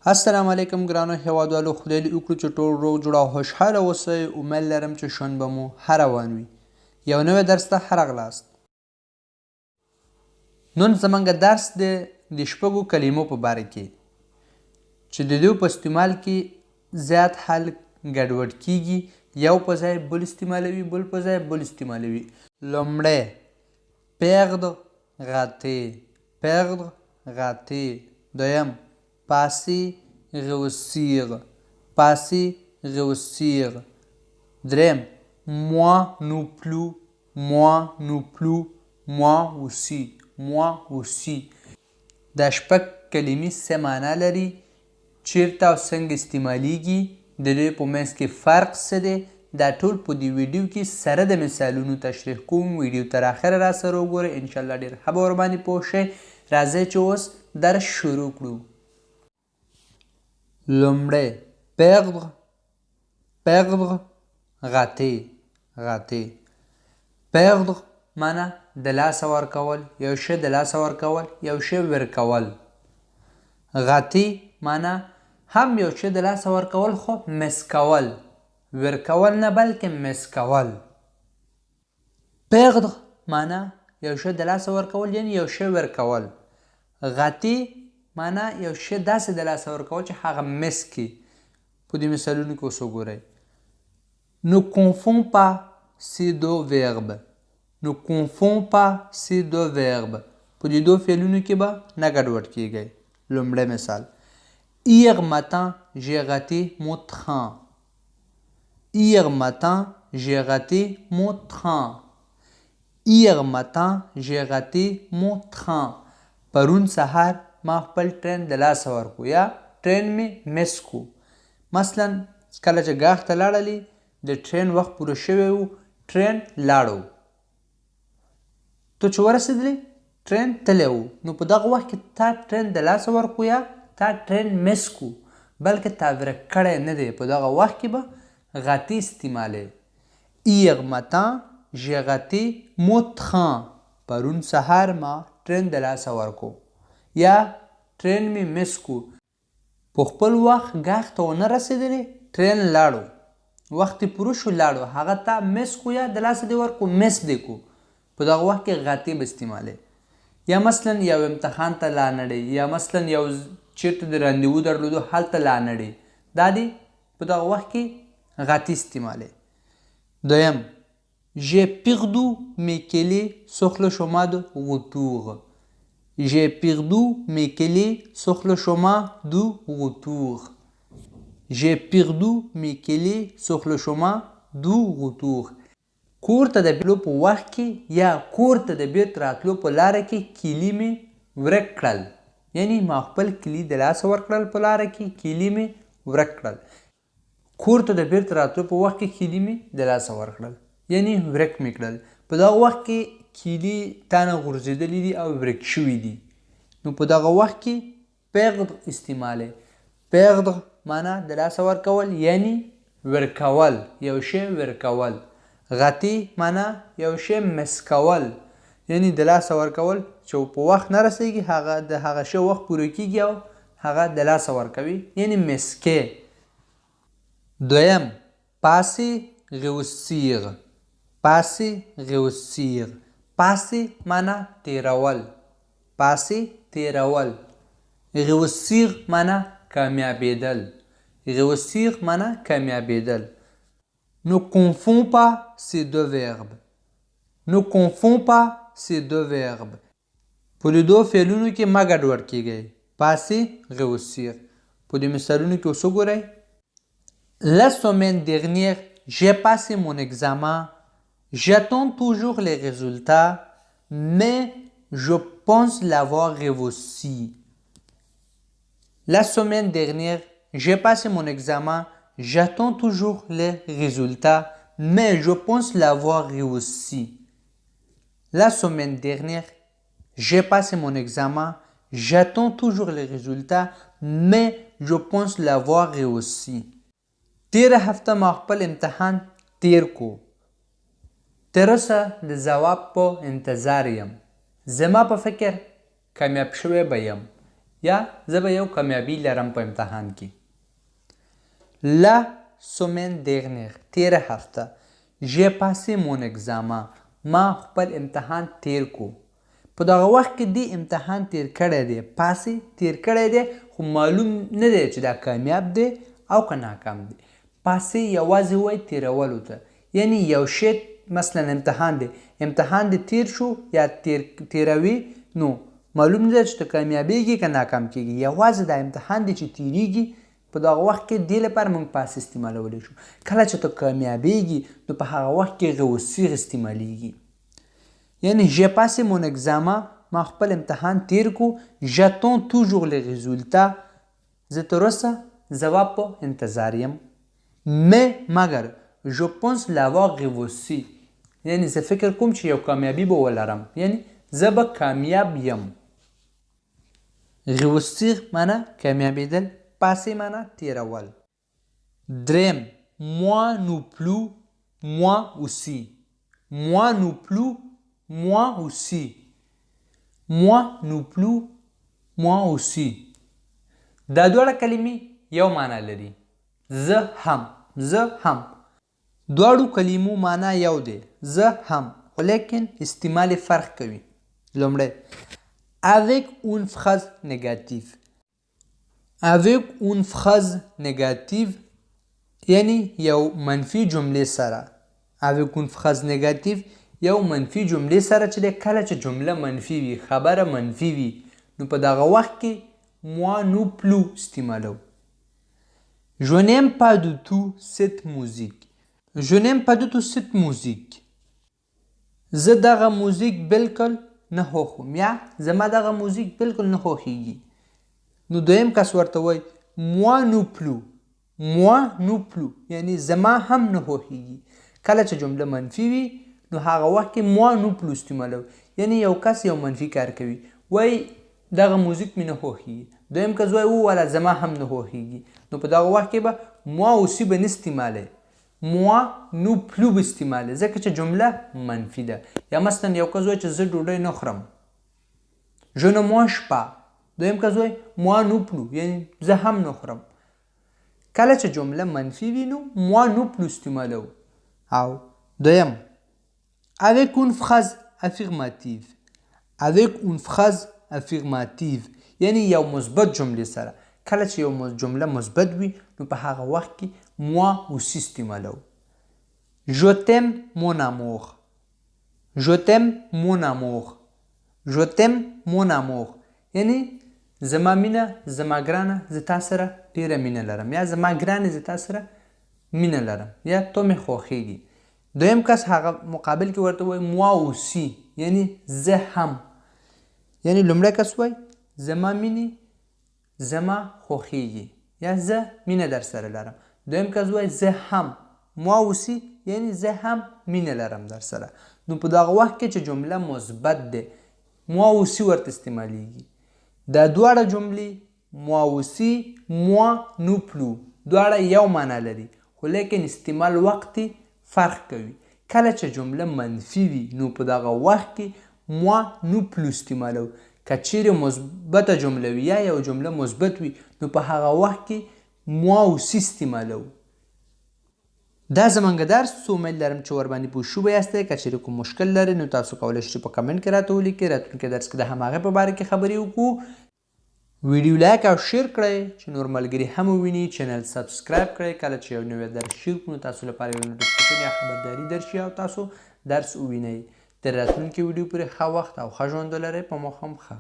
السلام علیکم ګرانو هیوادوالو، خدای دې وکړو چې ټول روغ جوړ او خوشحاله اوسئ. امید لرم چې ژوند به مو ښه روان وي. یو نوی درس ته ښه راغلاست. نن زموږ درس دی د شپږو کلمو په باره کې چې د دوی په استعمال کې زیات حل ګډوډ کیږي. یو په ځای بل استعمالوي، بل په ځای بل استعمالوي. لومړی perdre, rater, perdre, rater. دویم passer, réussir, passer, réussir. دریم moi non plus, moi non plus, moi aussi, moi aussi. دا شپږ کلمې څه معنا لري، چیرته او څنګه استعمالیږي، د دوی په منځ کې فرق څه دی، دا ټول په دې ویډیو کې سره د مثالونو تشریح کوم. ویډیو تر اخره را سره وګورئ، انشاءالله ډېر ښه به ورباندې پوه شئ. راځئ چې اوس درس شروع کړو. لومړی perdre, perdre, rater, rater. perdre معنا د لاسه ورکول، یو شی د لاسه ورکول، یو شی ورکول. rater معنا هم یو شی د لاسه ورکول خو مس کول، ورکول نه بلکې مس کول. perdre معنا یو شی د لاسه ورکول یعنی یو شی ورکول. rater معنا یو شی داسې د لاسه ورکول چې هغه مس کړي. په دې مثالونو کې اوس وګورئ. Ne confonds pas ces deux verbes. Ne confonds pas ces deux verbes. په دې دوه فعلونو کې به نه ګډوډ کیږئ. لومړی مثال Hier matin j'ai raté mon train. Hier matin j'ai raté mon train. Hier matin j'ai raté mon train. پرون سهار ما خپل ټرین د لاسه ورکو یا ټرین مې مس کو. مثلا کله چې ګاښ ته لاړلې، د ټرین وخت پوره شوی و، ټرین لاړو. ته چې ورسېدلې ټرین تللی و، نو په دغه وخت کې تا ټرین د لاسه ورکو یا تا ټرین مس کو، بلکې تا ورک کړی نه دی. په دغه وخت کې به rater استعمالوي. Hier matin j'ai raté mon train. پرون سهار ما ټرین د لاسه ورکو یا ټرین مې مس کو. په خپل وخت ګاښ ته ونه رسېدلې، ټرین لاړو، وخت یې پوره شو لاړو، هغه تا مس کو یا د لاسه دې ورکو، مس دې کو. په دغه وخت کې rater به استعمالوي. یا مثلا یو امتحان ته لا نړئ، یا مثلا یو چیرته د راندیو درلودو هلته لا نړئ، دا دې په دغه وخت کې rater استعمالوي. دویم J'ai perdu mes clés sur le chemin de retour. J'ai perdu mes clés sur le chemin de retour. J'ai perdu mes clés sur le chemin de retour. کور ته د بیرته په وخت کې یا کور ته د بیرته راتلو په لاره کې کیلي مې ورک کړل، یعنی ما خپل کیلي د لاسه ورکړل، په لاره کې کیلي مې ورک کړل. کور ته د بیرته راتلو په وخت کې کیلي مې د لاسه ورکړل یعنی ورک مې کړل. په دغه وخت کې کیلي تا نه غورځېدلي دي او ورک شوي دي، نو په دغه وخت کې perdre استعمالوي. perdre معنا د لاسه ورکول یعنی ورکول، یو شی ورکول. rater معنا یو شی مس کول یعنی د لاسه ورکول چې په وخت نه رسېږي، هغه د هغه شی وخت پوره کېږي او هغه د لاسه ورکوي یعنی مس کې. دویم passer, réussir. passer, réussir. passer معنا تیرول، passer تیرول. réussir معنا کامیابېدل، réussir معنا کامیابېدل. Ne confonds pas ces deux verbes. Ne confonds pas ces deux verbes. په دې دوه فعلونو کې مه ګډوډ کیږئ. passer, réussir. په دې مثالونو کې اوس وګورئ. La semaine dernière, j'ai passé mon examen. J'attends toujours les résultats, mais je pense l'avoir réussi. La semaine dernière, j'ai passé mon examen. J'attends toujours les résultats, mais je pense l'avoir réussi. La semaine dernière, j'ai passé mon examen. J'attends toujours les résultats, mais je pense l'avoir réussi. تیره هفته ما خپل امتحان تیر کو. تر اوسه د ځواب په انتظار یم. زما په فکر کامیاب شوی به یم. یا زه به یو کامیابي لرم په امتحان کې. La semaine dernière تیره هفته j'ai passé mon examen ما خپل امتحان تیر کو. په دغه وخت کې دی امتحان تیر کړی دی. پاسې تیر کړی دی خو معلوم نه دی چې دا کامیاب دی او که ناکام دی. پاسې یوازې وایي تیرولو ته، یعنی یو شی مثلا امتحان دی، امتحان دی تیر شو یا تیروي نو معلوم نه دی چې ته کامیابیږي که ناکام کیږي. یوازې دا امتحان دی چې تیریږي. په دغه وخت کې دې لپاره موږ پاس استعمالولی شو. کله چې ته کامیابیږي نو په هغه وخت کې غوصیغ استعمالیږي. یعنی j'ai passé mon examen ما خپل امتحان تیر کو. j'attends toujours les résultats زه تر اوسه ځواب په انتظار یم. مګر je pense l'avoir réussi یعنی زه فکر کوم چې یو کامیابي به ولرم، یعنی زه به کامیاب یم. réussir معنی کامیابیدل، passé معنی تیرول. دریم moi non plus moi aussi. moi non plus moi aussi. moi non plus moi aussi. دا دواړه کلمې یو معنی لري. زه هم، زه هم. دواړو کلمو معنی یو دی، زه هم، خو لیکن استعمال فرق کوي. لومړی avec une phrase négative. avec une phrase négative یعنی یو منفي جملې سره. avec une phrase négative یو منفي جملې سره چې دی کله چې جمله منفي وي، خبره منفي وي، نو په دغه وخت کې moi non plus استعمالو. je n'aime pas du tout cette musique. je n'aime pas du tout cette musique. زه دغه موزیک بالکل نه خوښوم یا زما دغه موزیک بالکل نه خوښیږي. نو دویم کس ورته وایي moi non plus. moi non plus یعنی زما هم نه خوښیږي. کله چې جمله منفي وي نو هغه وخت کې moi non plus استعمالو. یعنی یو کس یو منفي کار کوي، وایي دغه موزیک مې نه خوښیږي. دویم کس وایي وواله زما هم نه خوښیږي. نو په دغه وخت کې به moi aussi به نه استعمالی، moi non plus به استعمالی، ځکه چې جمله منفي ده. یا مثلا یو کس وایي چې زه ډوډۍ نه خورم، je ne mange pas. دویم کس وایي moi non plus یعنی زه هم نه خورم. کله چې جمله منفي وي نو moi non plus استعمالو. او دویم avec une phrase affirmative. avec une phrase affirmative یعنی یو مثبت جملې سره. کله چې یو جمله مثبت وي نو په هغه وخت کې moi aussi استعمالو. je t'aime mon amour. je t'aime mon amour. je t'aime mon amour یعنی زما مینه، زما ګرانه، زه تا سره ډیره مینه لرم، یا زما ګرانې زه تا سره مینه لرم، یا تو مې خوښیږي. دویم کس هغه مقابل کې ورته وایي moi aussi یعنی زه هم. یعنی لومړی کس وایي زما مینې زما خوښیږي یا زه مینه در سره لرم. دویم کس وایي زه هم moi aussi یعنی زه هم مینه لرم در سره. نو په دغه وخت کې چې جمله مثبت ده moi aussi ورته استعمالیږي. دا دواړه جملې moi aussi moi non plus دواړه یو معنی لري، خو لیکن استعمال وقت فرق کوي. کله چې جمله منفي وي نو په دغه وخت کې moi non plus استعمالو. که چیرې مثبته جمله وي یا یو جمله مثبت وي نو په هغه وخت کې moi aussi استعمالو. دا زمونږ درس، امید لرم چې ورباندې پوه شوي یاستئ. که چیرې کوم مشکل لرئ نو تاسو کولی شئ په کمنټ کې راته ولیکئ. راتلونکي درس کې د هماغې په باره کې خبرې وکړو. ویډیو لایک او شیر کړئ چې نور ملګري هم وویني. چینل سبسکرایب کړئ. کله چې یو نوی درس شیر کړو نو تاسو لپاره یو نوټیفیکیشن یا خبرداری درشي او تاسو درس ووینئ. تر راتلونکي ویډیو پورې ښه وخت او ښه ژوند ولرئ. په مو هم ښه.